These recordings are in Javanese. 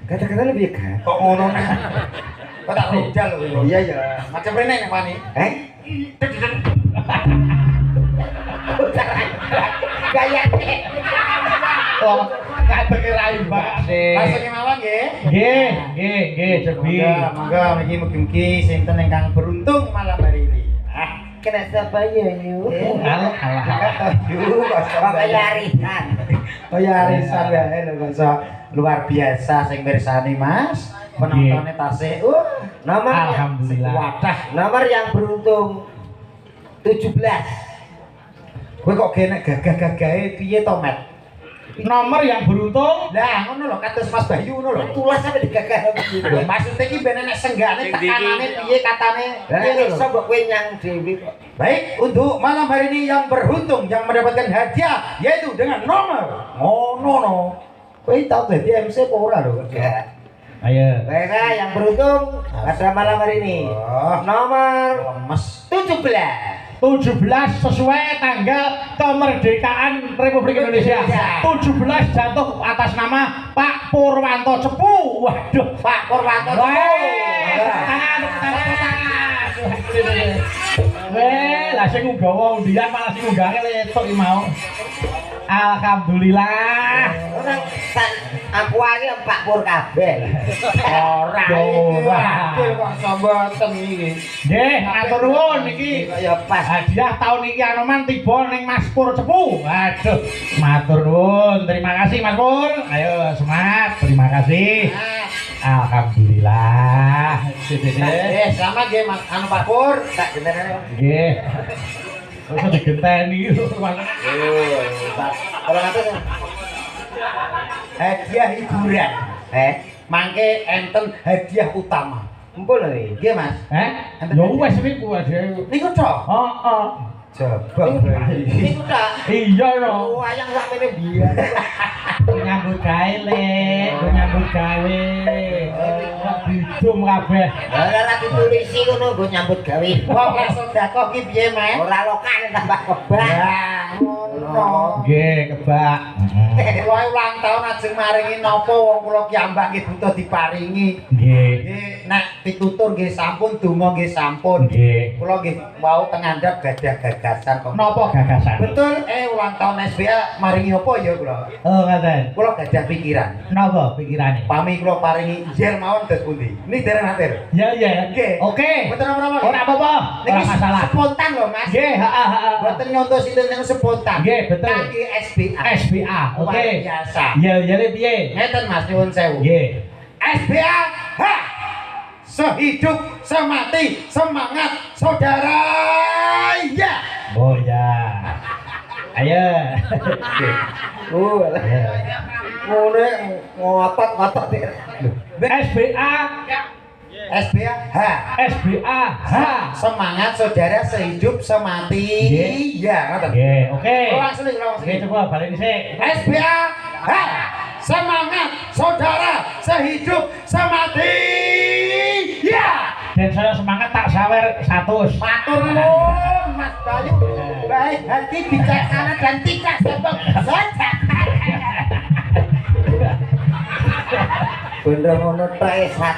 Kata-kata lebih kan? Kok ngono nek? Kok tak rudal lho. Iya ya. Macam rene nek pani. Gayane. Oh, kata kirain Mbak sih. Langsung mawon nggih. Nggih, Cebi. Monggo mriki mugi-mugi sinten ingkang beruntung malam hari ini. Kena siapa ya yuk? Alah. Yarisan. Oh ya arisan wae lho bangsa luar biasa sing mirsani Mas. Penontonnya tasih. Nomor Alhamdulillah. Wadah. nomor yang beruntung 17. Kowe kok genek gagah-gagahe piye to, Met? Nomor yang beruntung Lah ngono lho kados Mas Bayu ngono lho. Tulas sampe digagah begini. Lho maksudnya iki ben enek senggane tekanane piye katane piye lho. Iso mbok kowe nyang dhewe kok. Baik, untuk malam hari ini yang beruntung yang mendapatkan hadiah yaitu dengan nomor ngono no. Kowe tau dadi MC apa ora lho? Enggak. ayo. Baiklah yang beruntung pada malam hari ini. Oh. Nomor Lemes. 17. 17 sesuai tanggal kemerdekaan Republik Indonesia. 17 jatuh atas nama Pak Purwanto Cepu. Waduh, Pak Purwanto Weh, Cepu. Weh, lah sing nggawa undian malah sing nggawe letok iki mau. Alhamdulillah. Orang aku aja Pak Pur kabeh. Ora Ora. iki kok samboten iki. Nggih, matur nuwun iki. Ya pas. Hadiah tahun iki Anoman tiba ning Mas Pur Cepu. Waduh, matur nuwun. Terima kasih Mas Pur. Ayo semangat. Terima kasih. Alhamdulillah. Selamat nggih Mas anu Pak Pur. Tak jenengan. Nggih. Wis digenteni iki. Kalau ngatur Hadiah hiburan. Mangke enten hadiah utama. empun iki. Nggih Mas. Ya wis niku aja. Niku tok. Heeh. Coba. Niku tak. Iya lho. Wayang sakmene biyen. Nyambut gawe le, nyambut gawe. Bidum kabeh. Ora ra ditulisi ngono nggo nyambut gawe. Wong lek sedekah ki piye, Mas? Ora lokal tambah kebak. Ya, ngono. Nggih, kebak. Kula ulang tahun ajeng maringi napa wong kula kiambak nggih butuh diparingi. Nggih. Nggih, nek pitutur nggih sampun, donga nggih sampun. Nggih. Kula nggih wau teng ngandhap gadah gagasan kok. Napa gagasan? Betul, ulang tahun SBA maringi apa ya kula? Oh, ngaten. Kula gadah pikiran. Napa pikirane? Pami kula paringi yer mawon dos pundi. Ini dereng atir. Ya, ya. Nggih. Oke. Mboten apa-apa. Ora apa-apa. Ora Niki masalah. spontan lho, Mas. Nggih, heeh. Mboten nyontos itu spontan. Nggih, betul. Kangge SBA. SBA. Luar Oke. biasa. Ya, ya piye? Ngeten Mas nyuwun sewu. Nggih. SBA. Ha! Sehidup semati semangat saudara. Ya. Oh ya. Ayo. Ya. Ngono ngotot-ngotot. SBA. SBA. Ha. SBA. Ha. Semangat saudara sehidup semati. Nggih. Ya, ngoten. Nggih, oke. Langsung Oke, coba balik sik. SBA. Ha. Semangat saudara sehidup semati. Ya. Dan saya semangat tak sawer 100. Matur nuwun Mas Bayu. Baik hati bijaksana dan tidak sombong. Bener ngono tok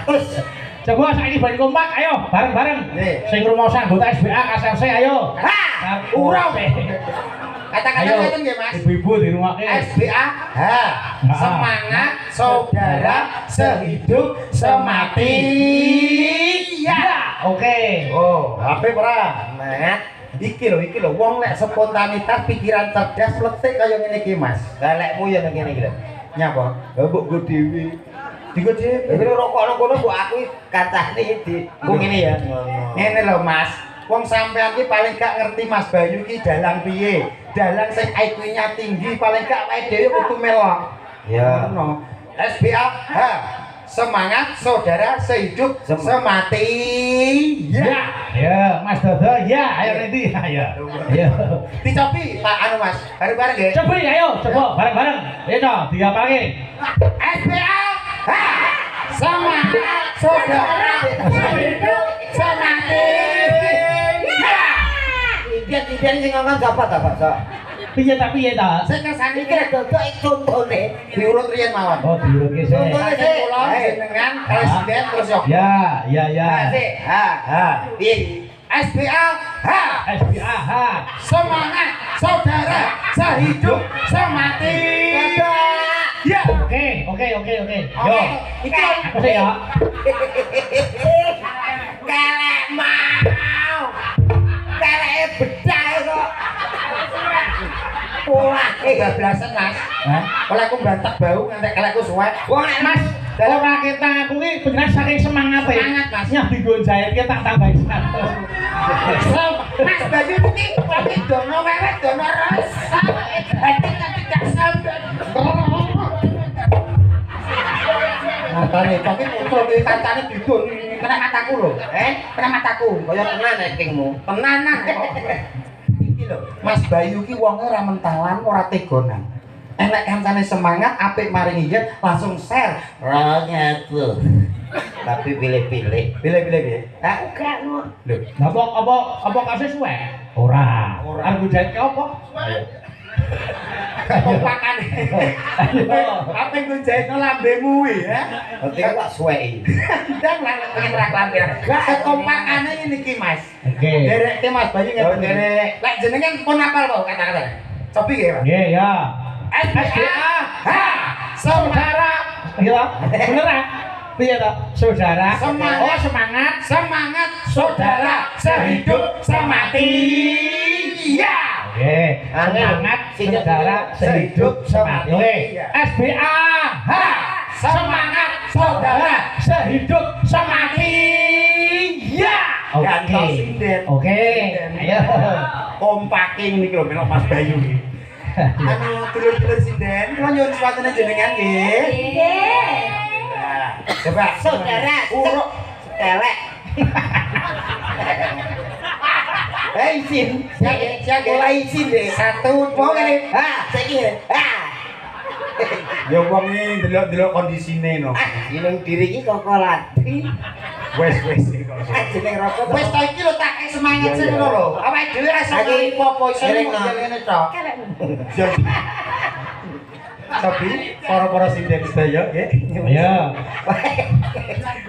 100. Coba saiki bali kompak, ayo bareng-bareng. Nggih. Sing rumoso anggota SBA KSFC ayo. Ha. Urau. Kata-kata Ayo. ngeten nggih Mas. Ibu-ibu di rumah SBA. Ha. Semangat saudara sehidup semati. Ya. Oke. Oh, HP ora? Semangat. Iki lho wong lek spontanitas pikiran cerdas letik kaya ngene iki Mas. Galekmu ya nang kene iki lho. Nyapa? Mbok go dhewe. Digo dhewe. Iki rokok nang kono mbok aku kancane di ku ngene ya. Ngene lho Mas. Wong sampean ki paling gak ngerti Mas Bayu ki dalang piye. Dalang sing IQ-nya tinggi paling gak wae dhewe kudu melok. Ya. Ngono. SBA. Ha. Semangat saudara sehidup semati. Ya. Ya, Mas Dodo, ya, ayo nanti, ayo. Ayo. Dicobi Pak anu Mas. Bareng-bareng nggih. Coba ayo, coba bareng-bareng. Ayo, diapake. SBA. Ha. Semangat saudara sehidup semati. Ya. Impian-impian sing ngomong sapa ta, Pak? Piye ta piye ta? Sing kersane Iki lho dodok iki contone. diurut riyen mawon. Oh, diurut ki sik. Contone sik. jenengan kalau sinden terus yo. Ya, ya, ya. Asik. Ha. Ha. Piye? SBA ha. SBA ha. Semangat saudara sehidup semati. Ya. Oke. Yo. Iki Apa sih ya? Kelek mau. Kelek bedah kok. Polah bablasan Mas. Hah? Kalau aku bantak bau ngantek kelekku suwek. Wong nek Mas, ora ketok aku ki bener saking semangat e. Semangat, Mas. Nyah digo jahit ki tak tambahi 100. Mas Bayu iki kopi dono wewet dono rasa. Hati tidak sampean. Matane tapi muncul di kancane didun kena mataku lho. Kena mataku. kaya tenan aktingmu. Tenanan kok. Iki lho, Mas Bayu ki wonge ora mentalan, ora tegonan. Enek kancane semangat, apik maringi yen langsung share. Ronyatu. Tapi pilih-pilih. Pilih-pilih piye? Aku gak ngono. Lho, Apa kasih suwe? Ora. Ora. Arep jahit ke apa? kompakane. Apa yang jahitno lambemu ya? Nanti kok suwei. Dan lah pengen rak lambe. Kekompakane iki Mas. Oke. Derek Mas Bayu Oh, ngene. derek. Lek jenengan pun apal kok kata-kata. Cobi nggih, Mas. Nggih, ya. SBA. Ha! Saudara. Iya, bener ah? Piye to? Saudara. Semangat. Oh, semangat. Semangat saudara sehidup semati. Ya. Oke. Semangat saudara sehidup semati. Oke. SBA. Ha! Semangat saudara sehidup semati. Ya. Gantos sinden. Oke. Ayo. Kompaking niki lho melok Mas Bayu iki. Anu dulur-dulur sinden, kula nyuwun swatene jenengan nggih. Nah, coba Saudara, uruk kelek. Hei Sin, siap mulai Sin deh. satu Mau dua. ngene. Ha, saiki. Ha. Ya wong iki delok-delok kondisine no. Jeneng diri iki kok lati. Wes iki kok. Jeneng rokok. Wes ta iki lho tak kei semangat sing ngono lho. Awake dhewe ra iso Lagi popo iso eling, ngene tok. Tapi para sinden sedaya nggih. Ayo.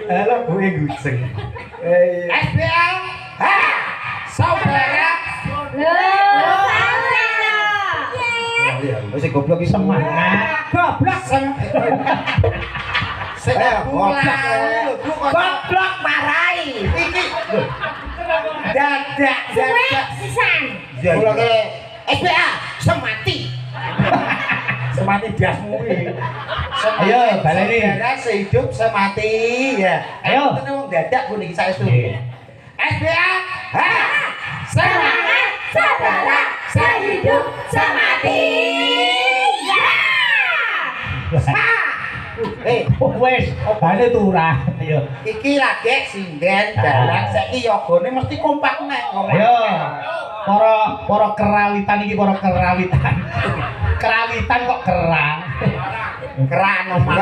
Halo gue guceng. SBA. Ha! Saudara. Wis goblok iki Semangat. Goblok. Saya pulang. goblok marai. Iki lho. Dadak. Ya, Kula ke SPA semati. semati biasmu iki. Ayo, baleni. Saudara sehidup semati ya. Ayo. Tenan wong dadak ku niki saestu. Nggih. SBA. Ha! Semangat saudara sehidup semati. Wes, bale turah. Ayo. Iki lagi sinden dalang saiki yogane mesti kompak nek ngomong. Ayo. Para kerawitan iki para kerawitan. Kerawitan kok kerang. Keran omah.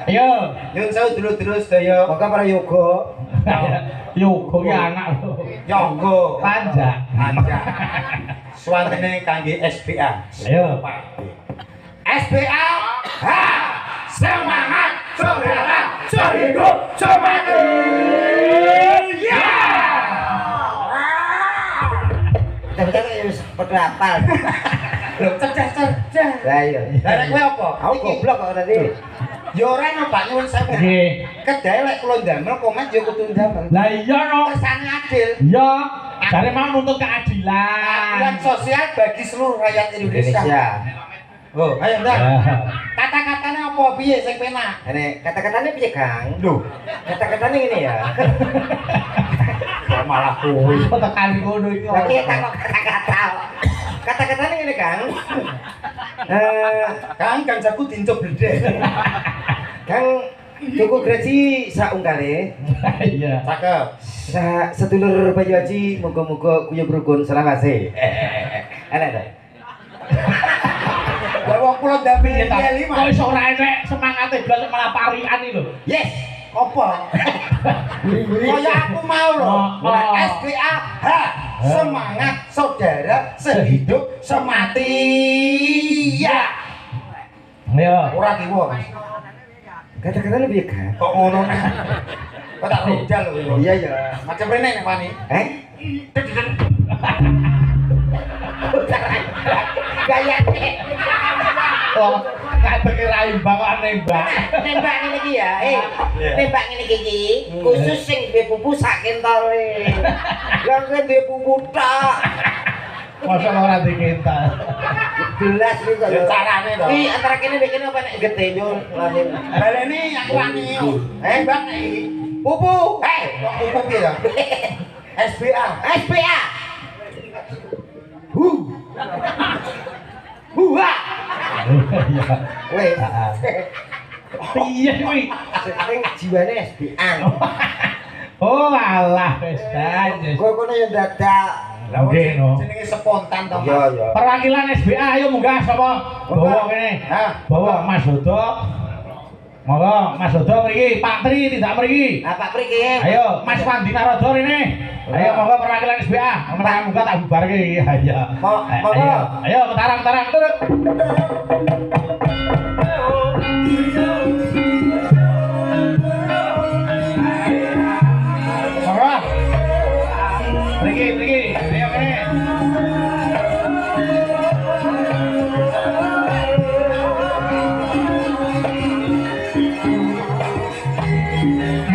Ayo. Nyun sewu dulu-dulu sedaya. Maka para yoga. Yoga ki anak lho. Yoga Panjang. panjang. Swantene kangge SBA. Ayo. SBA. Ha! Semangat saudara sehidup semati. Ya! Tapi wis padha apal. Lho cerdas. Lah iya. Lah kowe apa? Aku goblok kok tadi. Ya ora no Pak nyuwun sewu. Nggih. Kedae lek kula ndamel komen ya kudu ndamel. Lah iya no. Kersane adil. Ya, jare mau nuntut keadilan. Keadilan sosial bagi seluruh rakyat Indonesia. Indonesia. Oh, ayo ndak. Ya. Kata-katanya apa piye sing penak? Ini kata-katanya piye, Kang? Lho, Kata-katanya ini ya. kok malah kowe. Kok tekan ngono iki. Lagi tak kok kata-kata. Kata-katanya ini, Kang. Kang kancaku dincuk bledek. Kang tuku graji sak unggale. Iya. Cakep. Sedulur Bayu Haji muga-muga kuyub rukun selawase. Enak ta? Lah wong kula ndamel Piye ta? ya Kok iso ora enek semangate blas malah parian iki lho. Yes. apa? Kaya aku mau loh. SBA ha, semangat saudara sehidup semati. Ya. Ya. Ora kiwa. Kata-kata lebih kan? Kok ngono nih? Kok tak rojal lho. Iya ya. Macam rene nek wani. Gayane. Oh, kateke ra imbang kok nembak. Nembak ngene iki ya. Nembak ngene iki khusus sing duwe pupu sak kentole. Lah nek duwe pupu tok. Masa ora dikental. Jelas iki Ya carane to. Iki antara kene mek kene apa nek gede yo lahir. Baleni aku wani. Mbak nek iki. Pupu. Kok pupu piye ya? SBA. SPA. Huwa. Iya. Wes. Piye kuwi? Sing jiwane SPA. Oh alah wis wis. Kok kono yo dadak. Lah Nggih, no. jenenge spontan to. Iya ya. Perwakilan SBA ayo munggah sapa? Bawa kene. Hah? Bawa Mas Dodo. Monggo Mas Dodo mriki, Pak Tri tidak mriki. Apa priki? Ayo Mas Wandi Narodo rene. Ayo monggo perwakilan SBA. Muga tak bubarke iki. Ayo. Monggo. Ayo mentarang turun. Monggo. Mriki. Ayo kene.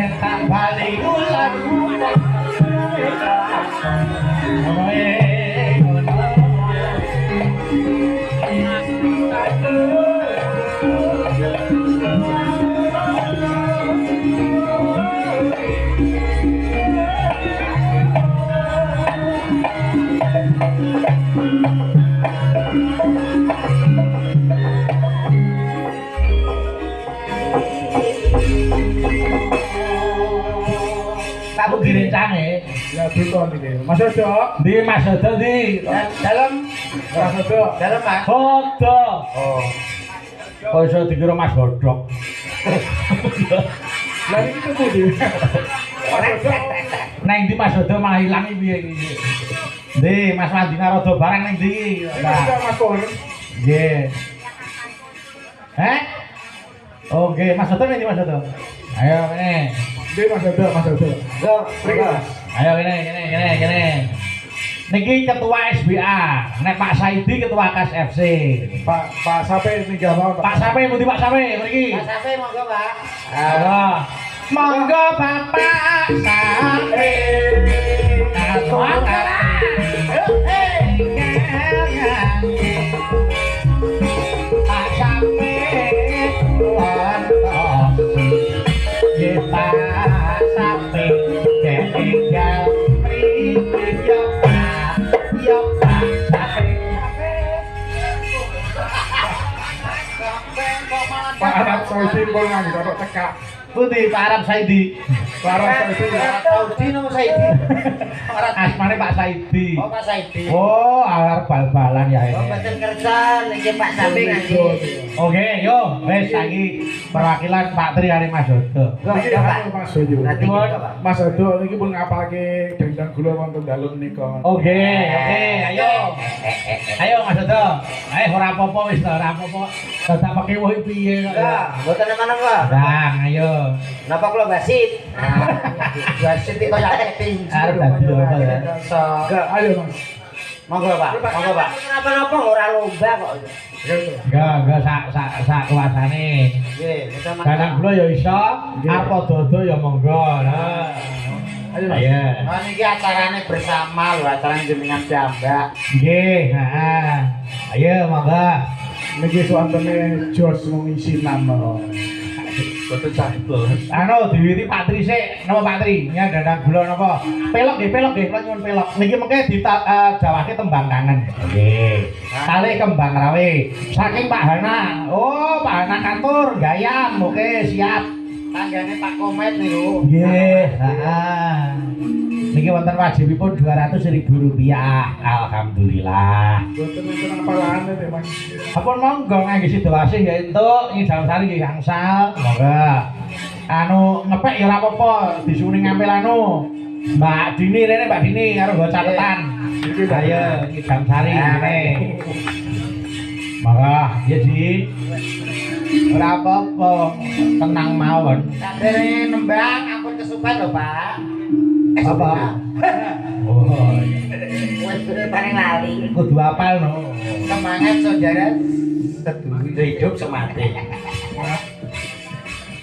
Entak bali ulang. Kamu Direncane. Ya betul nih. Mas Dodo, Di Mas Dodo di. Dalam Mas Dodo. dalam Mas. Dodo. Oh. Kok iso dikira Mas Godhog. Lah iki tuku di. Mas Dodo. Neng di Mas Dodo malah ilang iki piye iki. Ndi Mas Wandi Narodo barang ning ndi? Ini juga Mas Pur. Nggih. Oh nggih, Mas Dodo ning Mas Dodo. Ayo kene. Di Mas Dodo, Mas Dodo. Yo, priki. Ayo kene. Niki ketua SBA, nek Pak Saidi ketua KAS FC. Pak Sape tinggal mau Pak Sape pundi Pak Sape mriki? Mas Safi monggo, Pak. Halo. Monggo Bapak Sape. Ketua Pak Sape kita sampai tinggal Pak Arab Saudi pun nggak bisa cekak. Putih Pak Arab Saidi. Pak Arab Saudi ya. Saudi nama Saidi. Asmane Pak Saidi. Oh, Pak Saidi. Oh, arep bal-balan ya Oh, ini. mboten kerja niki Pak Safi ngaji. Oke, yo, wes saiki perwakilan Pak Tri kali Mas Dodo. Niki anu Mas Dodo. Nanti Nuwun. kita, Pak. Mas Dodo niki pun ngapalke dendang gula wonten dalem nika. Oke, ayo. Ayo Mas Dodo. Ayo ora apa-apa wis ora apa-apa. Dadak pekiwuh piye kok. Enggak, mboten apa-apa. Bang, ayo. Napa kula basit? Wasit iki kaya keting. Arep dadi apa ya? Enggak, ayo Mas. Monggo, Pak. Monggo, Pak. Napa-napa ora lomba kok. Enggak sak kuasane. Nggih, sama. Kadang kula ya iso, arep dodo ya monggo. Nah. Ayo Mas. Ayo. Oh niki acarane bersama lho, acarane jenengan piyambak. Nggih, heeh. Ayo monggo. Niki suantene Jos ngisi nama. Betul cahibul. Anu diwiti Pak Tri sik, napa Pak Tri? Ya dandang gula napa? Pelok nggih, kula nyuwun pelok. Niki mengke dijawake tembang kangen. Nggih. Kalih kembang rawe. Saking Pak Hana. Oh, Pak Hana kantor gayam. Oke, siap. Tanggane Pak Komet niku. Nggih, heeh. Niki wonten wajibipun Rp200.000. Alhamdulillah. Boten enten apalane teh Mas. Ampun monggo ngangge situasi ya entuk ing dalam sari nggih gangsal. Monggo. Anu ngepek ya ora apa-apa, disuwuni ngampil anu. Mbak Dini rene Mbak Dini karo nggo catetan. Ayo iki dalam sari ngene. Monggo, ya Di. Ora apa-apa, tenang mawon. Sakdere nembang ampun kesupen lho, Pak. Apa? Oh, Wis paling lali. kudu apal no. Semangat saudara. Seduh hidup semati.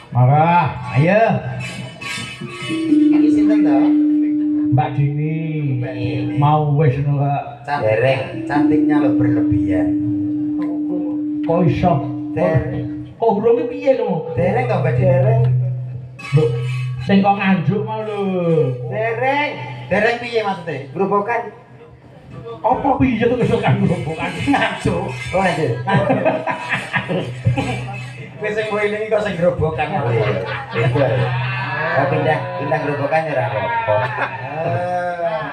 Maka, ayo Iki sinten to? Mbak Dini. Mau wis ngono kok. Dereng, cantiknya lo berlebihan. Kok iso? Dereng. Kok urunge piye lho? Dereng to Mbak Dereng. Lho, sing kok nganjuk mau lho. Dereng. Dereng piye maksudnya? Grobokan. Apa piye to kesukaan rombongan? Ngaco. Oh, aduh. Wis sing kowe ini kok sing grobokan. Itu. Pindah grobokan ya ora apa.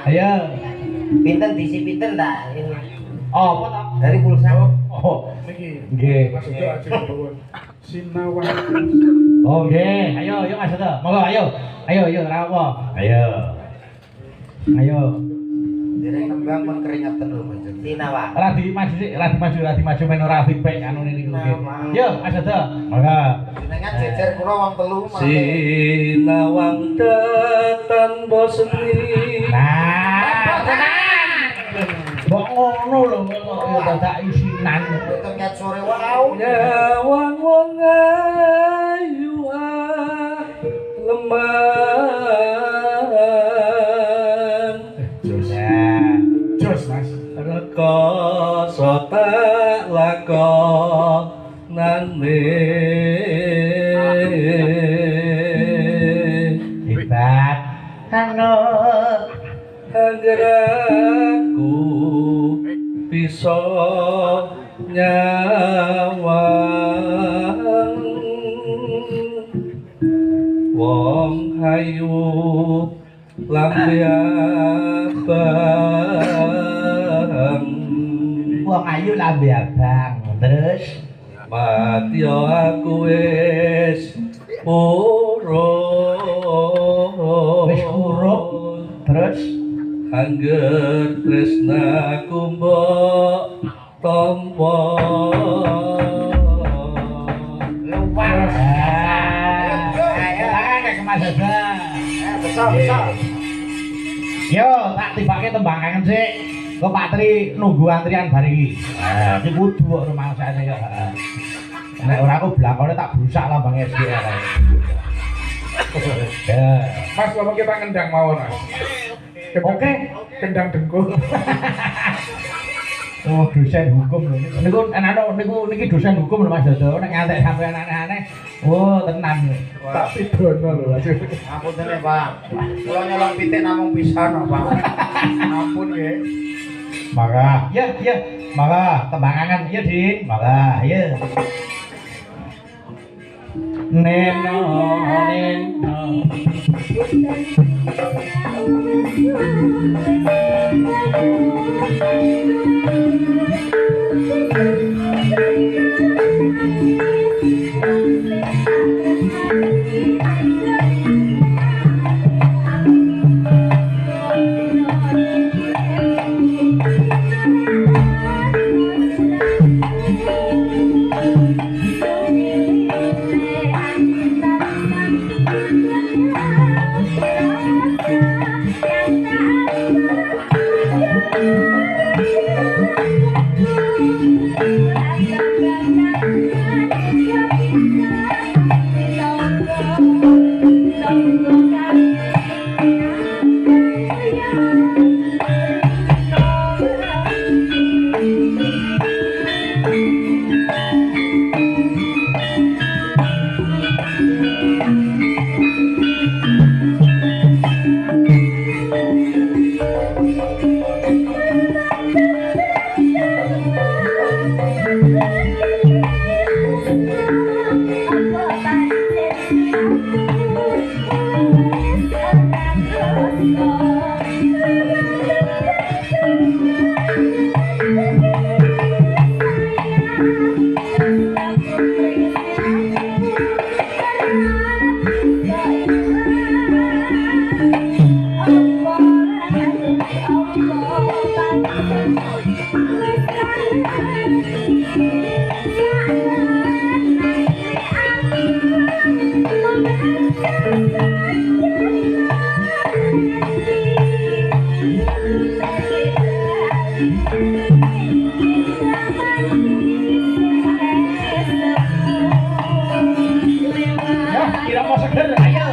Ayo. Pinten diisi pinten ta? Oh, apa tak? Dari pulsa. Oh, Niki. nggih. Maksudnya aja bawa Sinawang. Oh, nggih. Ayo, Mas Seto. Monggo ayo. Ayo, ora apa. Ayo. Ayo. Dereng nembang pun keringetan lho Mas. Sinawang. Ora di maju men ora feedback anu niku nggih. Yo, Mas Seto. Monggo. Jenengan jejer kula wong telu mah. Sinawang datan bosni. Nah, mbok ngono lho kok dadak isinan. Betul nyat sore wau. Nyawang wong ayu leman. Jos Mas. Rekoso tak lakonane. Hebat. Halo. Anggeraku bisa nyawang wong ayu lambe abang Wong ayu lambe abang. Terus mati aku wis urung wis urip. Terus angger tresnaku mbok tampa luar. Ayo, ke Mas Seto. Besok. Yo, tak tibake tembang kangen sik. Kok Pak Tri nunggu antrian bar iki. Nah, iki kudu kok rumangsane kok. Nek ora aku blakone tak brusak lambang SDR. Ya. Mas kalau kita ngendang mawon Mas. Oke. Kendang dengkul. Oh, dosen hukum lho. Niku niki dosen hukum lho Mas Dodo. Nek ngantek sampean aneh-aneh. Oh, tenan. Tapi dono lho Mas. Ampun ya Pak. Kula nyolong pitik namung pisan Pak. Ampun nggih. Maka, ya. Maka tembangan ya, Din. Maka, ya. Neno. kira mau seger ayo.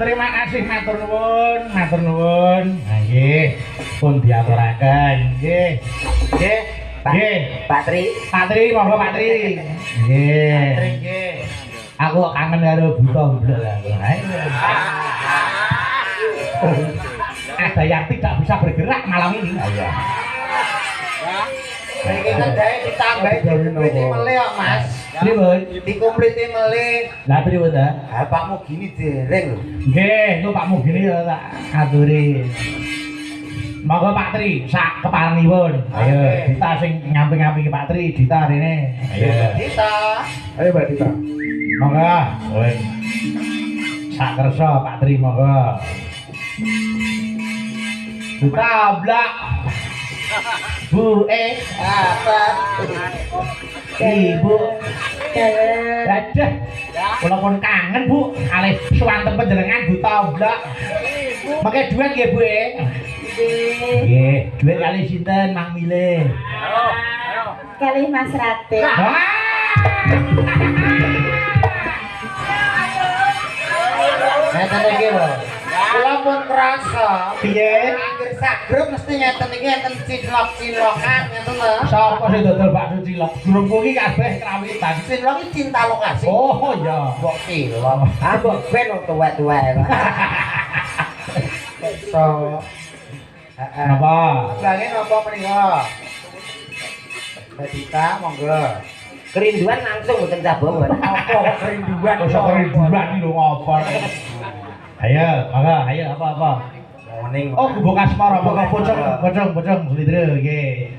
Terima kasih matur nuwun, matur nuwun. Nah, nggih, pun diaturaken. Nggih. Nggih. Nggih, Pak Tri. Pak Tri, monggo Pak Tri. Nggih. Nggih. Aku kangen karo buta blek. Ada yang tidak bisa bergerak malam ini. Iya. Iki kendhae ditambahi dikompleti melih kok, Mas. Pripun? Dikompleti melih. Lah pripun ta? Ha Pak Mugini dereng lho. Nggih, niku Pak Mugini ya tak aturi. Monggo Pak Tri, sak kepalanipun. Ayo, Dita sing nyamping-nyampingi Pak Tri, Dita rene. Ayo. Dita. Ayo Mbak Dita. Monggo. Wes. Sak kersa Pak Tri monggo. Tabrak. Bu Apa? Ibu. Aduh. Kula pun kangen Bu, kalih suwanten panjenengan Bu Tabrak. Mangke dhuwit nggih Bu. Nggih, dhuwit kalih sinten Mang Milih? Kalih Mas Rate. Ngeten iki lho. Kula pun krasa Piye? anggere sak grup mesti ngeten iki enten cilok-cilokan ngeten lho. Sapa sing dodol bakso cilok? Grupku iki kabeh krawitan. Cilok iki cinta lokasi. Oh iya. Mbok cilok. Ah mbok ben wong tuwek-tuwek kok. So. Napa? Bange napa mriyo? Dita monggo. Kerinduan langsung mboten cabang. Apa kerinduan? Kok kerinduan iki lho ngopo? Ayo, mangga, ayo apa-apa. Morning. Oh, gubuk asmara, monggo pocong Sulitri nggih.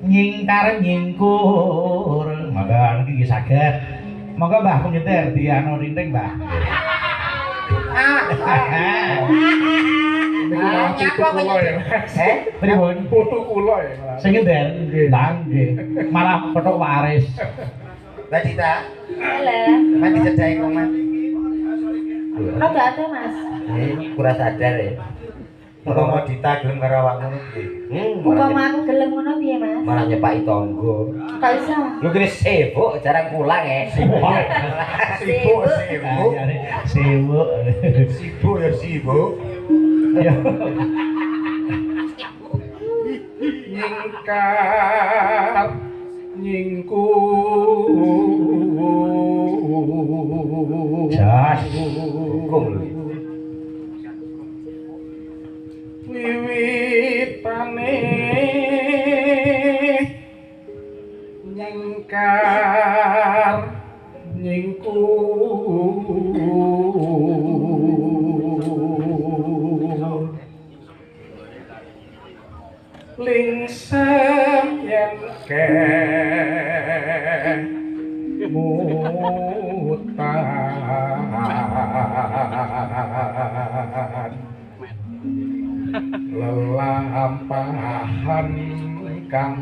Nyingkar nyingkur. Mangga niki nggih saged. Monggo Mbah penyetir di anu rinting, Mbah. Nyapa kok? Pripun? Foto kula ya. Mas. Sing ngeder? Nggih. Malah petok waris. Mbak Dita, Halo. kan dicedhaki kok, Mas. Rada ate Mas. Kurang sadar ya. Mau ditagem karo awakmu piye? Upama aku gelem ngono piye, Mas? Malah nyepaki tangga. Kok iso? Lu kene sibuk jarang pulang ya. Sibuk, sibuk. Sibuk. Sibuk ya sibuk. Ya. Nyingkar nyingku Jas. Hukum lho. wiwitane nyingkar nyingku lingsem yen ke mutan lelampahan kang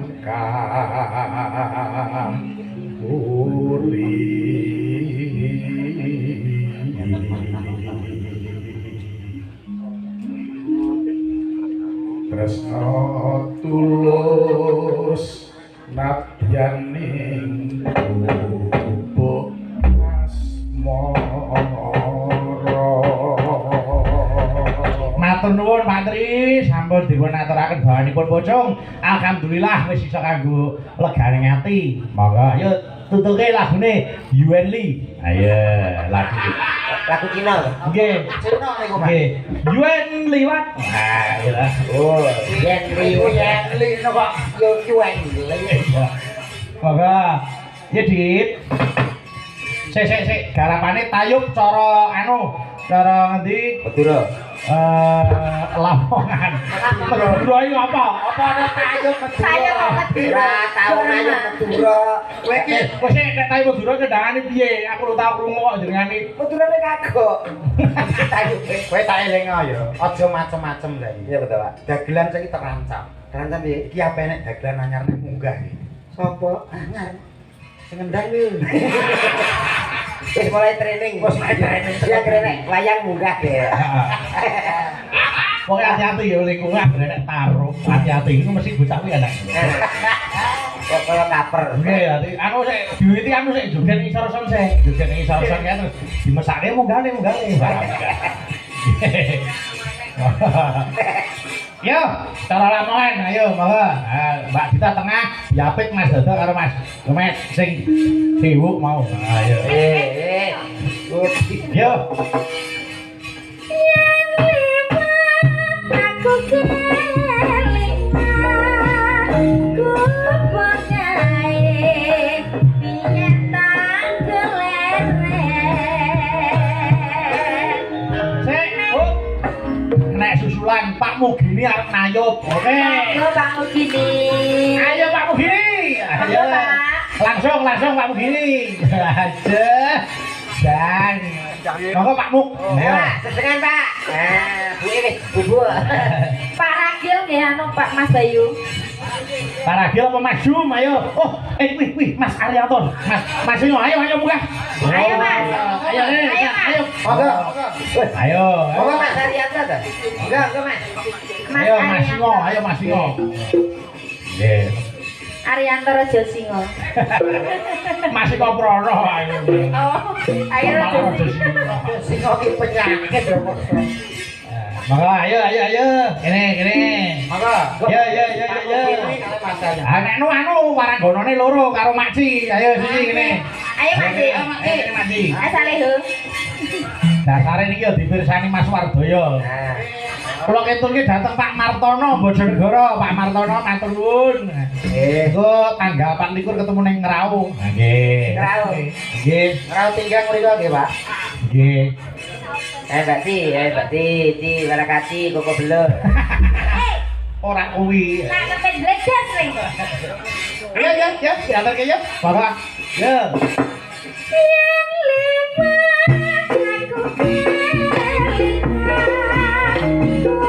tresno tulus nadyaning bubuk Matur nuwun Pak Tri, sampun dipun aturaken bahanipun pocong. Alhamdulillah wis iso kanggo legane ati. Monggo ayo tutuke lagune Yuan Li. Ayo lagu. Lagu Cina. Nggih. Cina niku, Pak. Nggih. Yuan liwat. Nah, iya lah. Oh, yen riyo Yen lino kok yo cuan. Monggo. Ya Dit. Sik garapane tayub cara cara ngendi? Madura. Lamongan. Madura iki apa? apa ana tayub Saya kok kedira Ora tau nanya Madura. kowe iki Wes nek tayub Madura kendangane piye? Aku ora tau krungu kok jenengane. Madura nek kagok. Tayu. kowe tak elingo ya aja macem-macem lha iki Iya betul, Pak. dagelan saiki terancam Terancam piye? iki apa nek dagelan anyar nek munggah iki Sopo? Anyar. Sing ngendang lho. Wis mulai training. Wis mulai training. Ya kene layang munggah ya. Pokoke hati-hati ya lingkungan nek taruh. Hati-hati iku mesti bocah kuwi enak. Kok kaya kaper. Oke, hati anu sik diwiti anu sik joget isor-isor sik. Joget isor-isor ya terus dimesake munggane. Yo, cara Lamongan, ayo monggo. Mbak Dita tengah, Yapit Mas Dodo karo Mas Kemet sing sibuk mau. Ayo. Yo. Aku kelingan ku pengae piyen tak keleren Sik, nek susulan Pak Mugini arep nayub. Oke. Yo Pak Mugini. Ayo Pak Mugini. Ayo, Pak. Langsung Pak Mugini. Aja. Dan monggo Pak Mug. Ya, sesengan Pak. Nah, Bu. Pak Ragil nggih anu Pak Mas Bayu. Pak Ragil apa Mas Jum, ayo. Oh, wih, Mas Arianton. Mas Jum, ayo munggah. Ayo, Mas. Ayo. Monggo. Ayo. Monggo Mas Arianto to. Enggak, Mas. Ayo Mas Singo, ayo Mas Singo. Nggih. Arianto Raja Singo. Mas Singo Prono ayo. Oh, ayo Raja Singo. Sing iki penyakit lho. Monggo ayo. Kene. monggo Ya. ini kalau masanya Nek anu waranggonone loro karo Makci. Ayo sini kene. Ayo Mas. Kene Makci. Asalehu. Dasare niki ya dipirsani Mas Wardoyo. Nah, Kula ketunke dateng Pak Martono Bojonegoro. Pak Martono matur nuwun. Engko tanggal 24 ketemu ning Ngrau. Nggih. Ngrau. Nggih. ora tinggal mriko nggih, Pak. Nggih. Mbak Ti, barakati koko belur. Ora kuwi. Tak kepet bledas ning. Ya, diantarke ya. Bapak. Ya. Yang lewat aku kelingan ku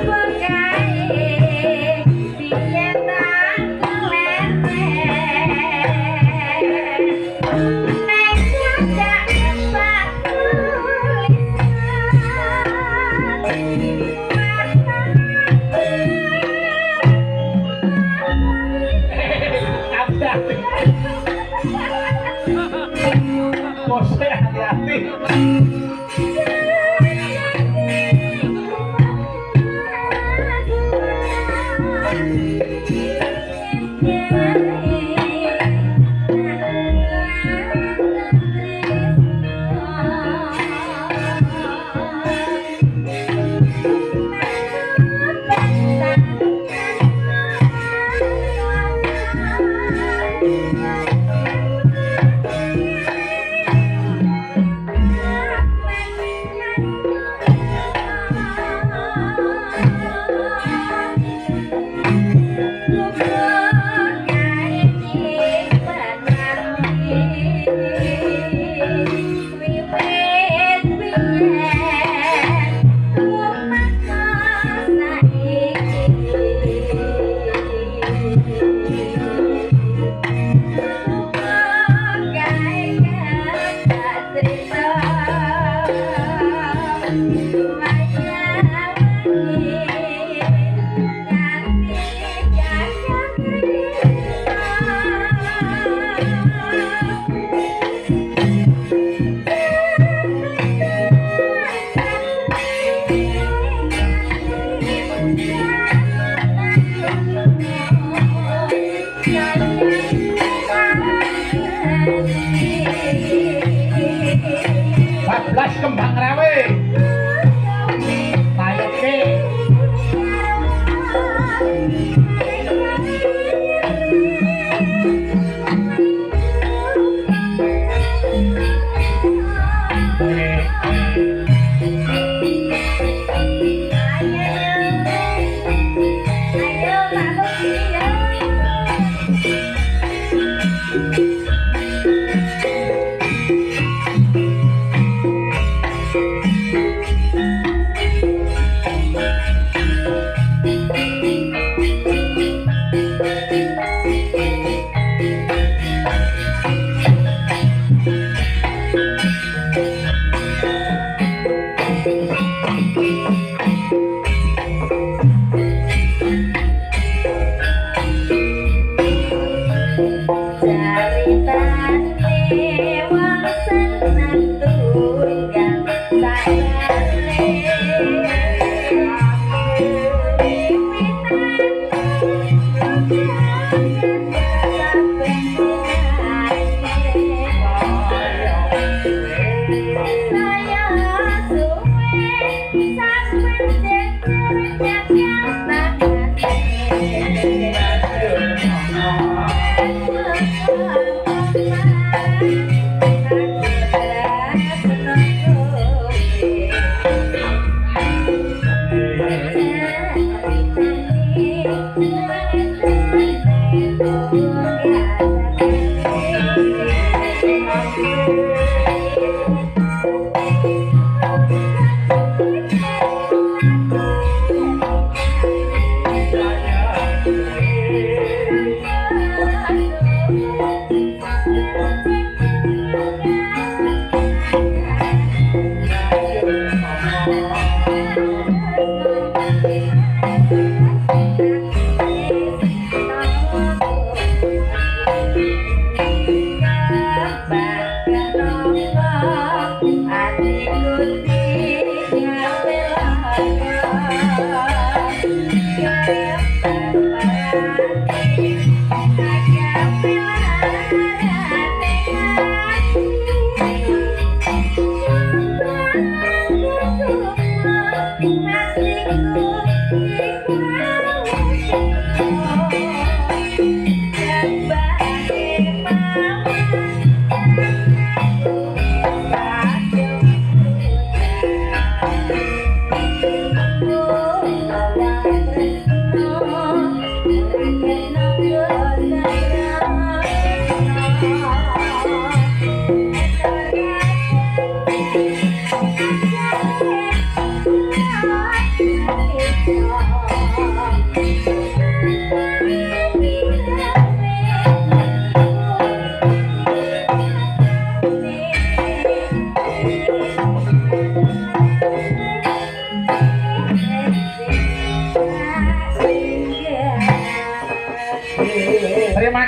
pengae piyen tak keleren nek ngajak Pak tulisan hati-hati. Bosnya hati-hati. Bablas kembang rawe. Payoke.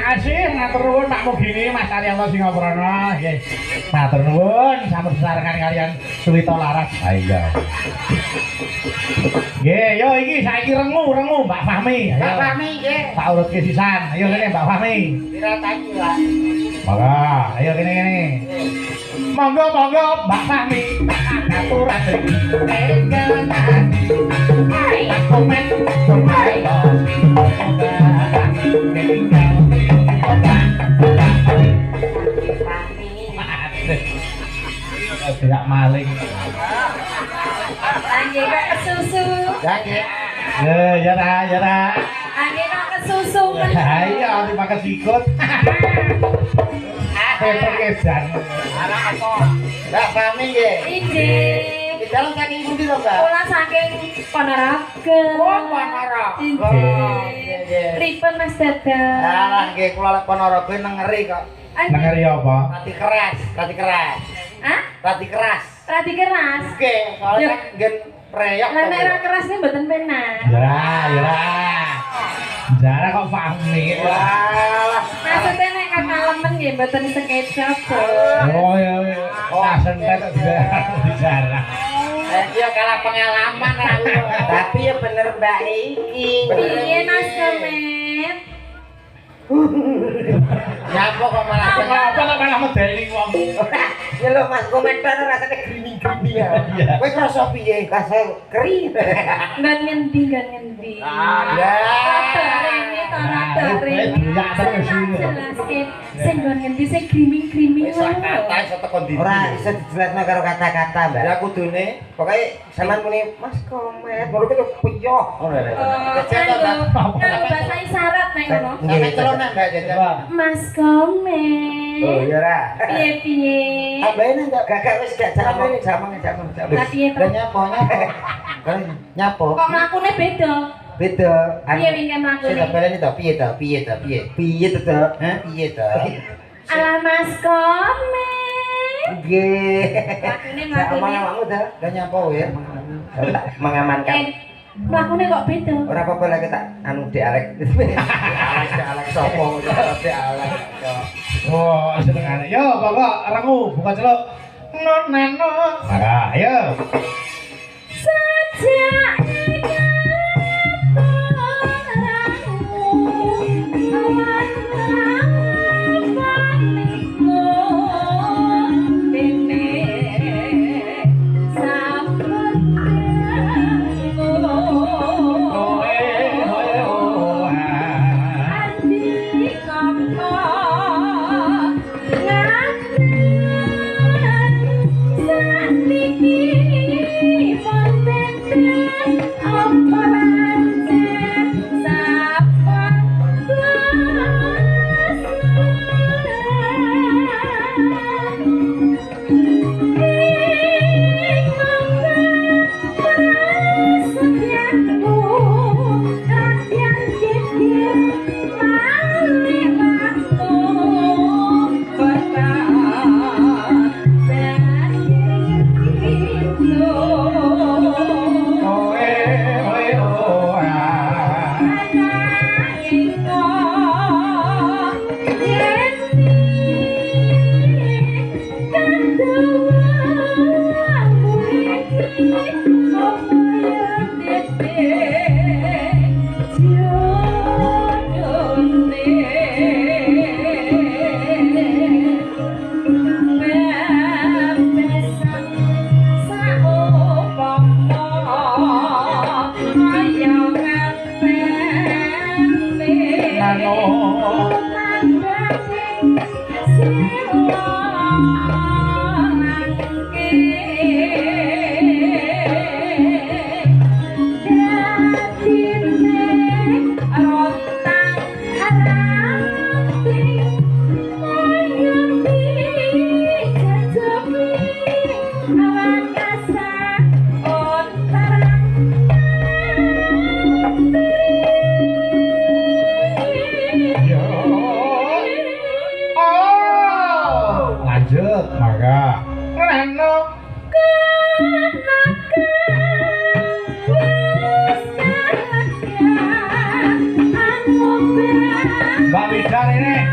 kasih, matur nuwun Pak Mugini Mas Ariyanto Singaprana. Nggih. Matur nuwun sampun sesarengan kalian Suwita Laras. Ha iya. Nggih, yo iki saiki rengu Mbak Fahmi. Mbak Fahmi nggih. Tak urutke sisan. Ayo kene Mbak Fahmi. Diratani, Pak. Monggo, ayo kene. Monggo Mbak Fahmi. Aturan iki. Komen. Tidak maling. Angge kok kesusu. Ya nggih. Ya ta. Angge kok kesusu. Ha iya dipakai sikut. Peter kesan. Anak apa? Mbak Fahmi nggih. Inggih. Dalam saking pundi to, Mbak? Kula saking Ponorogo. Oh, Ponorogo. Inggih. Pripun Mas Dadah? Alah nggih kula lek Ponorogo nengeri kok. Nengeri apa? Rati keras. Hah? Rati keras. Radi keras. Oke, soalnya kan gen preyok. Lah nek ra keras ki mboten penak. Ya. Jara kok Fahmi. Walah. Maksudnya nek kakak lemen nggih mboten sekecap. Oh ya. Langsung tetek bicara. Iya kalah pengalaman aku. Tapi ya bener Mbak iki. Piye Mas Kemet? Nyapa kok malah Apa kok malah medeni wong? ya lho Mas komentar rasane griming-griming ya. Kowe krasa piye? Krasa keri. Ngan ngendi? Ya. Rada rene. Ya terus iki. Jelaske sing nggon ngendi sing griming-griming Wis sak kata iso teko ndi. Ora iso dijelasno karo kata-kata, Mbak. Ya kudune pokoke Sampeyan muni Mas Komet, ngono ki lho piyo. ngono lho. Kalau bahasa isyarat nek ngono. Sampe celana Mbak jajan. Mas Komet. Oh iya ra. Piye-piye? Abene ndak gagak wis gak jaman. Lah piye to? Lah nyapa. Nyapa. Kok mlakune beda? Beda. Piye wingke mlakune? Sing baleni to piye to? Piye to, Dok? Hah? Piye to? Alah Mas Komet. Nggih. Mlakune. Kamu dah. Lah nyapa wae. Mengamankan. Mlakune kok beda? Ora apa-apa lagi tak anu dialek. Alek sopo alek. Oh, senengane. Yo, pokok rengu buka celuk. Nonano. Maka, ayo. Sajak Lanjut, maka. Nano. Mbak Bidan ini.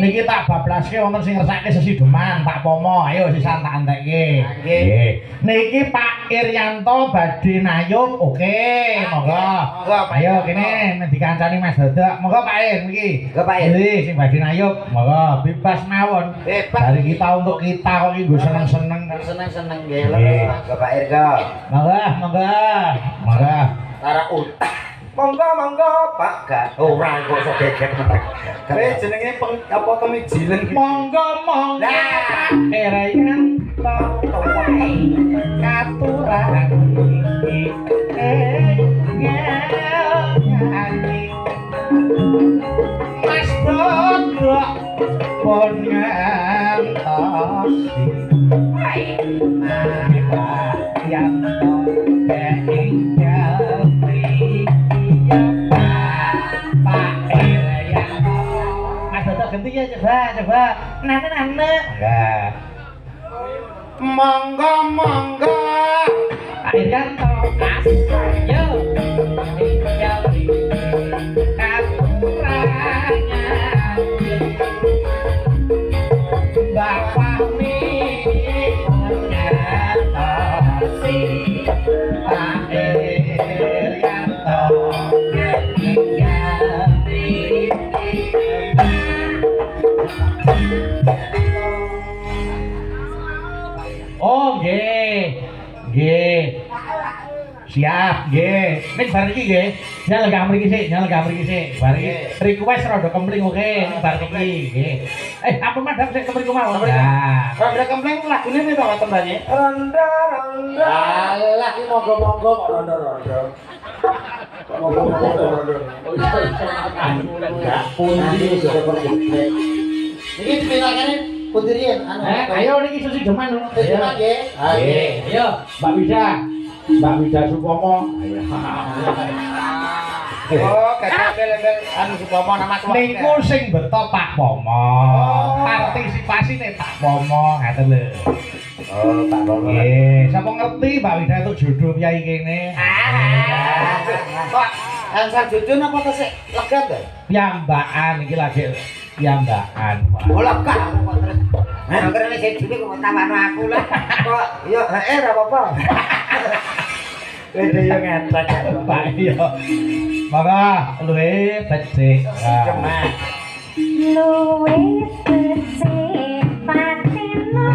Niki tak bablaske wonten sing ngersake sesideman Pak Pomo. Ayo sisan tak entekke. Nggih. Niki Pak Irianto badhe nayup. Oke, monggo. Ayo kene men dikancani Mas Dodok. Monggo Pak Ir niki. Monggo Pak Ir. Nggih, sing badhe nayup. Monggo bebas mawon. Dari kita untuk kita kok iki nggo seneng-seneng. Seneng-seneng nggih lho. Monggo Pak Ir go. Monggo, monggo. Monggo. Tara monggo Pak Gak. Ora kok iso geget. Kowe jenenge apa kemijilen iki? Monggo Pak Irianto. Katuran Mas Dodok pun ngantosi Irianto keinggal iya Pak Irianto. Mas Dodok ganti ya coba nane enggak. Monggo Pak Irianto Mas yo tinggal di katurannya Mbak Fahmi mengatasi Pak Irianto tinggal di oh nggih. Siap, nggih. Nek bar iki nggih, nyal gak mriki sik. Bar iki request rada kempling oke, nek bar iki nggih. Ampun madhep sik kemriku mawon. Nah, Rondo kempleng lagune piye to tembane? Rondo. Alah ki monggo-monggo kok rondo-rondo. Monggo-monggo. Iki dipinakane pundi riyen anu. ayo niki susi deman. Ayo nggih. Ayo, Mbak Wida Supomo. Oh, gak embel-embel anu Supomo nama keluarga. Niku sing beto Pak Pomo. Partisipasine Pak Pomo ngaten lho. Oh, Pak Pomo. Nggih, sapa ngerti Mbak Wida itu jodoh piyai kene. Kok ansar jujun apa to sik legan to? Piyambakan iki lagi piyambakan. Oh lega kok terus. Nang sing dhewe kok tawano aku lah. Kok yo ora apa-apa. Wede yo ngetrek. Pak yo. Maka luwe becik. Cemak. Luwe becik patino.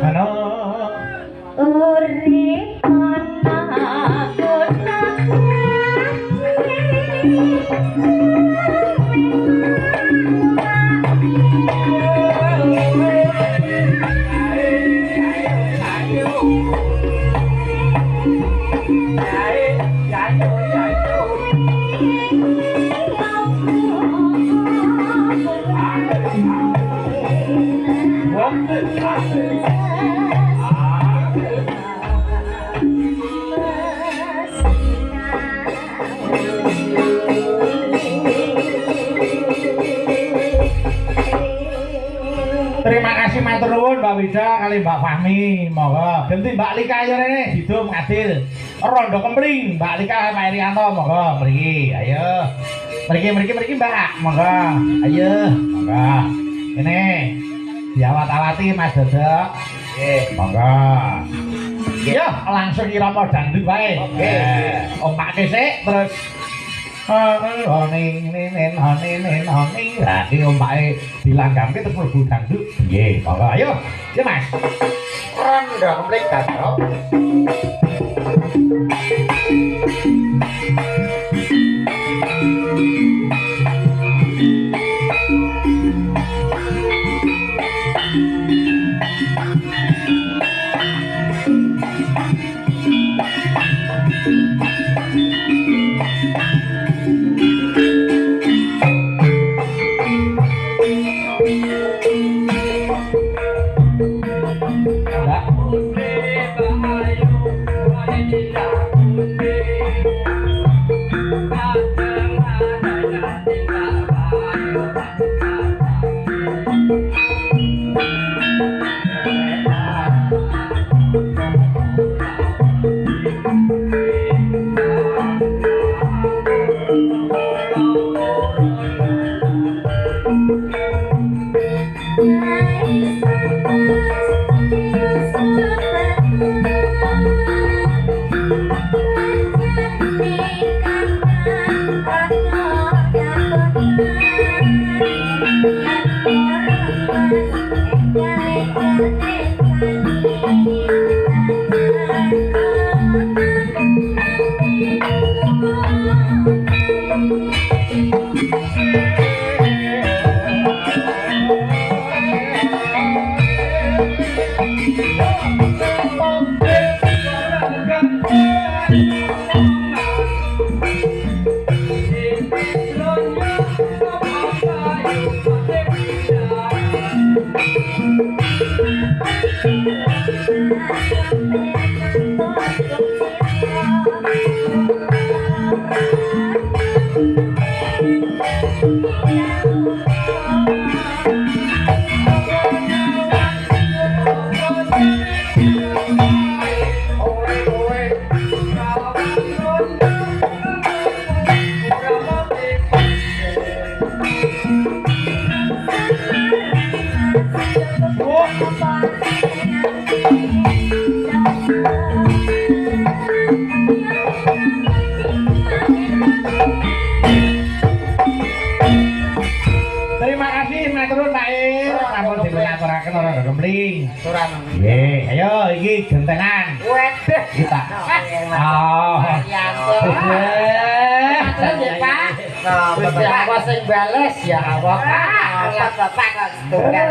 Ano urip ana Terima kasih matur nuwun Mbak Wida kali Mbak Fahmi. Monggo. Ganti Mbak Lika ayo rene didum ngadil. Rondo kempling Mbak Lika Pak Irianto monggo mriki. Ayo. Mriki Mbak. Monggo. Ayo. Monggo. Ini diawat-awati Mas Dodok. Nggih, monggo. Yo, langsung irama dangdut wae. Oke. Ompake sik terus honing lah iki ompake dilanggamke terus mlebu dangdut. Nggih, monggo ayo. Ya Mas. Rondo kempling Dato. Terima kasih matur Pak Ir, sampun dipunaturaken ora gembling. Turan. Nggih, ayo iki gentenan. Waduh. Kita. Oh. Terus Pak. Gusti Allah sing bales ya Allah. Allah Bapak kok tunggal.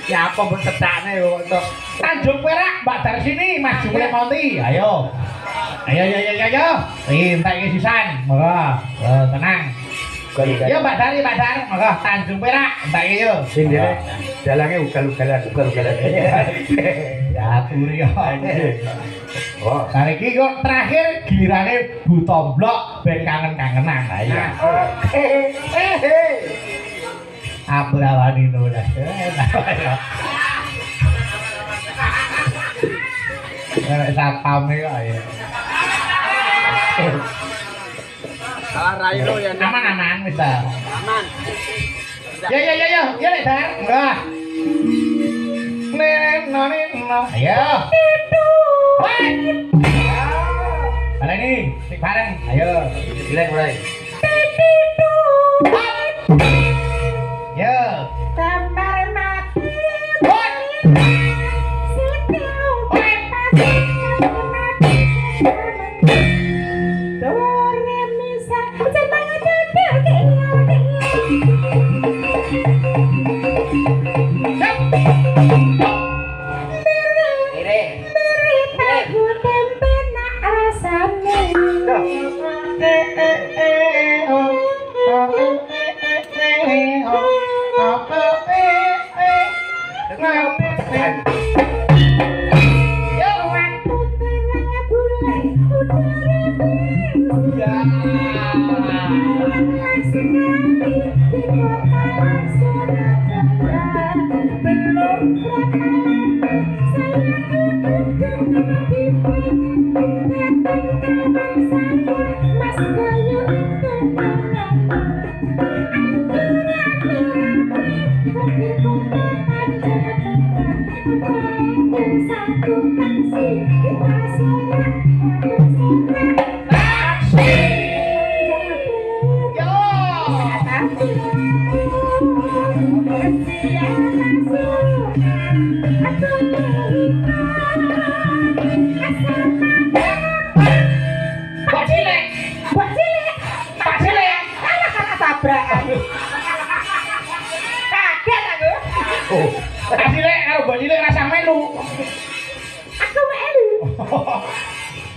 Ya apa mbok cedakne kok. Tanjung Perak, Mbak Darsini, Mas Jumle Monti. Ayo. Ayo. Entek iki sisan. Monggo. Tenang. Yo Mbak Dar, monggo Tanjung Perak. Entek iki yo. Sing dene dalange ugal-ugalan. Ya turi yo. Oh, kali iki kok terakhir gilirane Bu Tomblok ben kangen-kangenan. Ha iya. Abrawani nulah. Satpame kok ya. Raino ya. Aman wis ta. Aman. Ya lek Dar. Enggak. No. Ayo. Woi. Ada ini, tik bareng. Ayo. Dilek mulai. Yo. Gambar mati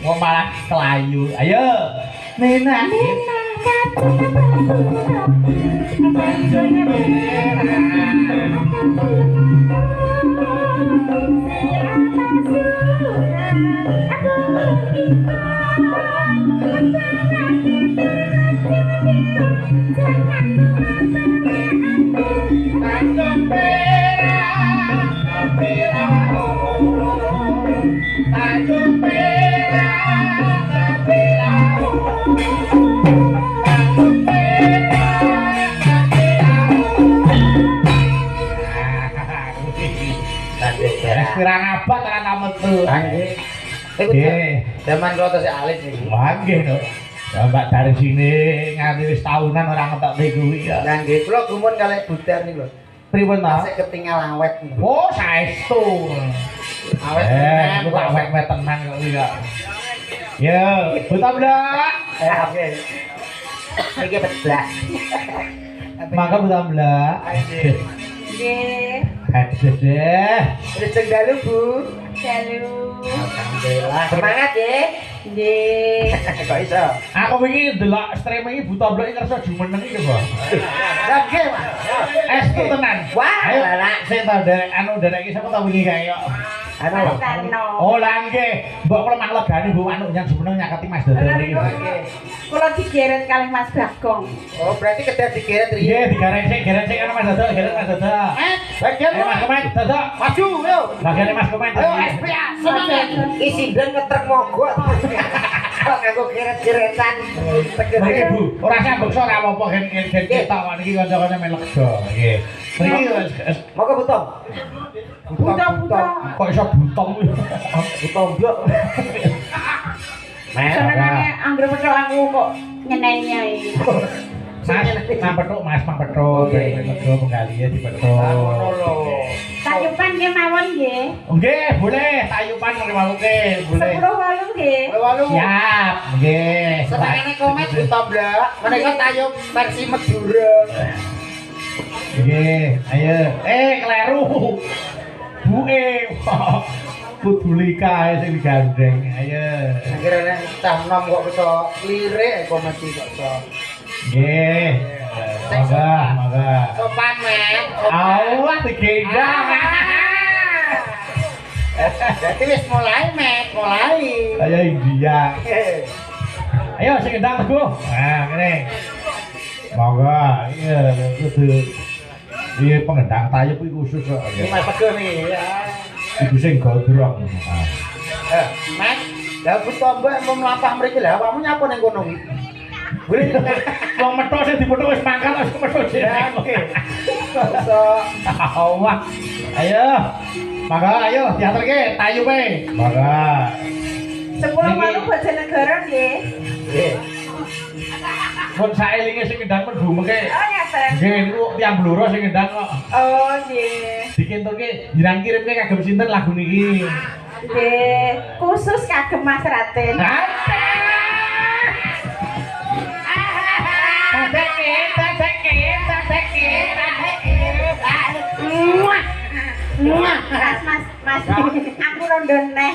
Mau malah kelayu. Ayo. Nena. Kirang apa tenan metu. Nggih. Zaman kula tesih alit niki. Nggih, Nuk. Ya Mbak dari sini nganti wis tahunan ora ngetokne kuwi ya. Lah nggih, kula gumun kalih Budan niku lho. Pripun ta? Sik ketinggal awet niku. Oh, saestu. Awet Aku tak awet-awet tenan kok iki ya. Ya, buta blak. Oke. Iki bedak. Mangga buta blak. Nggih. Aduh deh. Rejeng dalu, Bu. Dalu. Alhamdulillah. Semangat ya. Nggih. Kok iso? Aku wingi ndelok stream iki buta blak iki kersa jumeneng iki, Bos. Lah nggih, Mas. Estu tenan. Wah, ayo lah. sing ta derek derek iki sapa ta wingi kae kok. Anu. Oh, lah nggih. Mbok kula mang legane Bu anu yang jumeneng nyaketi Mas Dodol iki. Kula digeret kalih Mas Bagong. Oh, berarti kedah digeret ri. Iya, digeret sik karo Mas Dodol, geret Mas Dodol. Bagian Mas Komen, Dodol. maju yo. Bagiane Mas Komen. Ayo SPA semangat. Isi dan ngetrek mogok. Kok nganggo geret-geretan. Mriki Bu, ora sambung ora apa-apa gen ketok kok niki kanca-kanca melegdo. Nggih. Mriki Monggo butong. Buta-buta. kok iso butong. Butong blok. Senengane anggere petok aku kok nyeneni ae. Mang petuk, Mas, mang petuk. Melegdo penggalihe dipethuk. Ngono lho. Tayupan nggih mawon nggih. Nggih, boleh tayupan mawuke, boleh. 10.8 nggih. Walu. Siap, nggih. Senengane komet butong blok. Menika tayub versi Madura. Nggih, ayo. Kleru. Buke. Kudu lika sing digandeng. Ayo. Akhirnya cah nom kok bisa lirik komet iki kok iso. Nggih. Mangga. Sopan, men. Allah digendang. Jadi wis mulai, Mek, mulai. Kaya India. Ayo sing gendang Teguh. Nah, ngene. Mangga, iya kudu iki pengendang tayub iki khusus kok. Ini Mas Teguh nih, ya. Iku sing gondrong. Mek, lah buta mbak mau mlampah mriki lah, awakmu nyapa ning kono iki? Wong metok sing dipethuk wis mangkat wis metok jeneng. Oke. Iso. Allah. Ayo. Mangga ayo diaturke tayupe. Mangga. 10.8 Bojonegoro nggih. Nggih. Mun saelinge sing ngendang mlebu mengke. Oh ngeten. Nggih niku tiyang bluro sing ngendang kok. Oh nggih. dikentuke jiran kirimke kagem sinten lagu niki? Nggih, khusus kagem Mas Raden. Mas, aku rondo neh.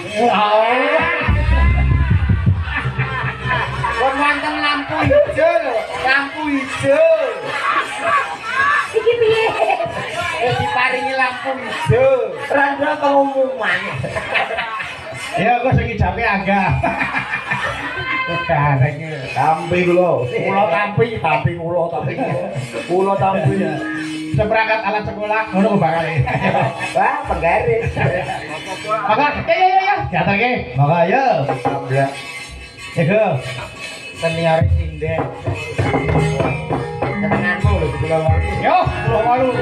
Kon wonten lampu hijau lho, lampu hijau. Iki piye? Diparingi lampu hijau. Rondo pengumuman. Ya kok sing ijape agak. Udah saiki Tampi kula tampi kula tampi. seperangkat alat sekolah ngono kok bakal. Wah, penggaris. Maka ya diaturke. Maka ya. Alhamdulillah. Ego. Senior sinden. Senenganmu lho kula wae. Yo, kula walu.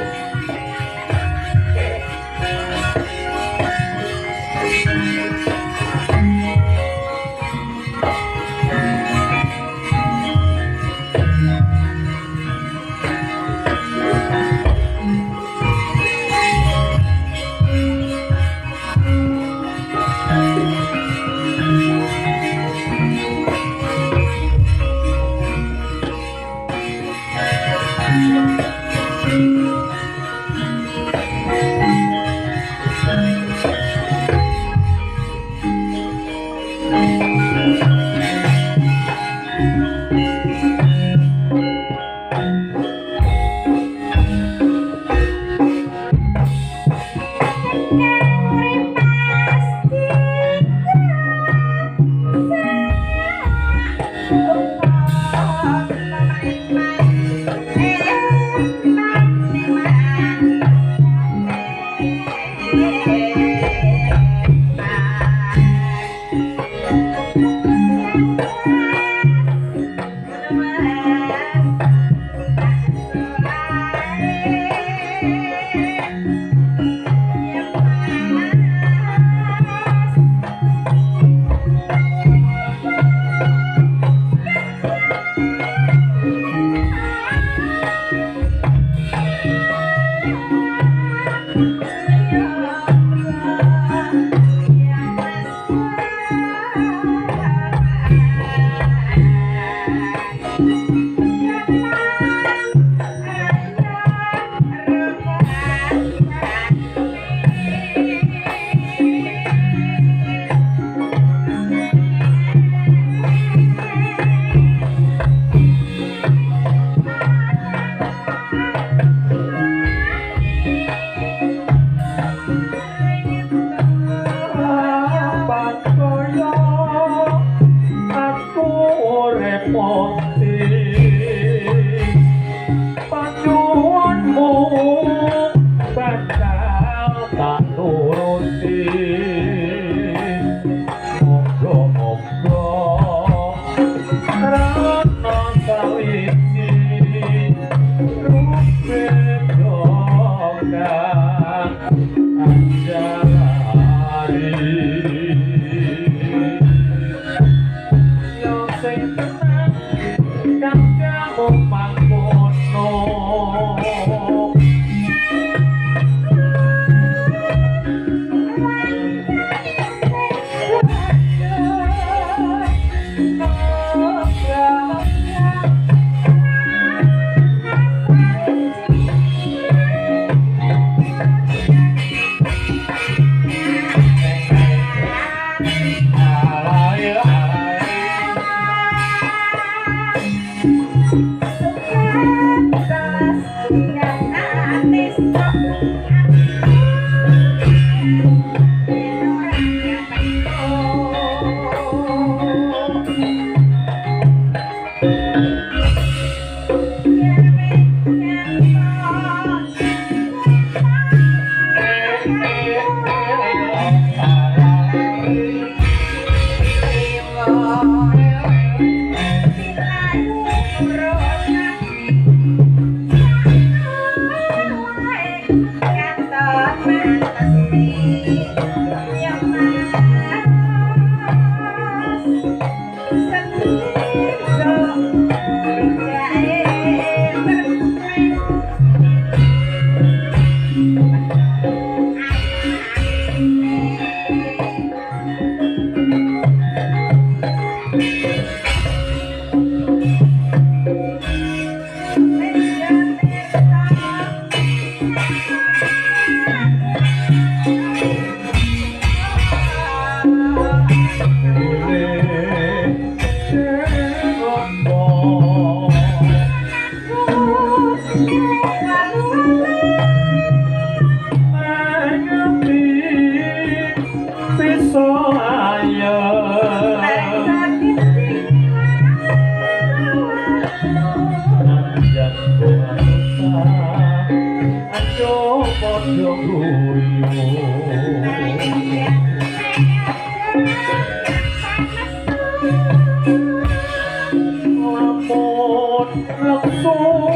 Lamun langsung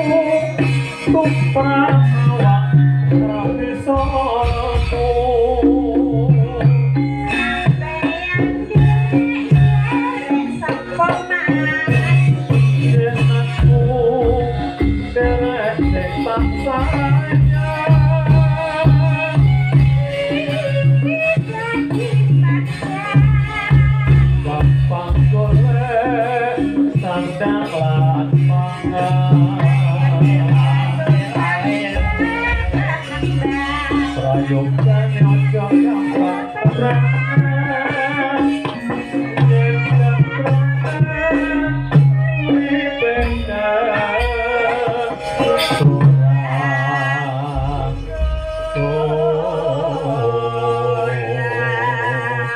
tumrap awak ora bisa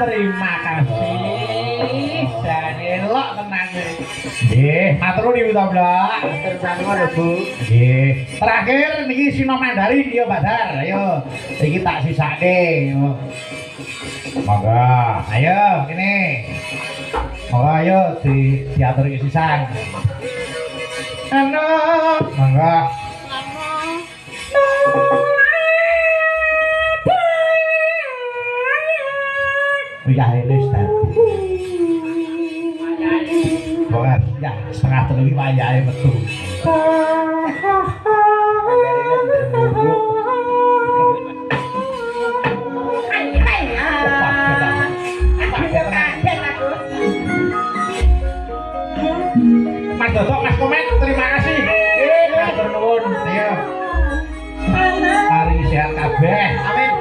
Terima kasih. Dan elok tenang. Nggih, matur nuwun to, Mbak. Terima lho, Bu. Nggih. Terakhir niki Sino Mandarin ya, Badar. Ayo, iki tak sisake. Monggo, ayo kene. Monggo ayo diatur iki sisan. Ana, monggo. Ya ini tadi. Bukan, ya setengah terlebih wayai betul. Mas Dodok, Mas Komen, terima kasih. Matur nuwun. Ayo. Mari sehat kabeh. Amin.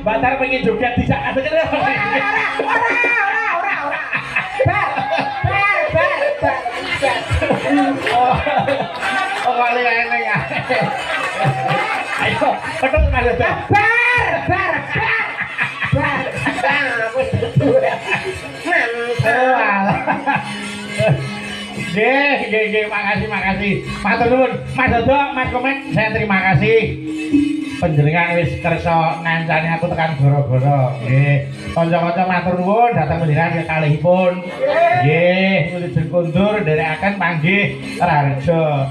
Badar pengen joget di sana aja kan? Oh, kali ini ya. Ayo, betul Mas Dodo. Makasih. Matur nuwun, Mas Dodo, Mas Komen, saya terima kasih. Panjenengan wis kersa ngancani aku tekan goro-goro. Nggih. Kanca-kanca matur nuwun dhateng panjenengan kalihipun. Nggih, nuju kundur nderekaken panggih Raharja.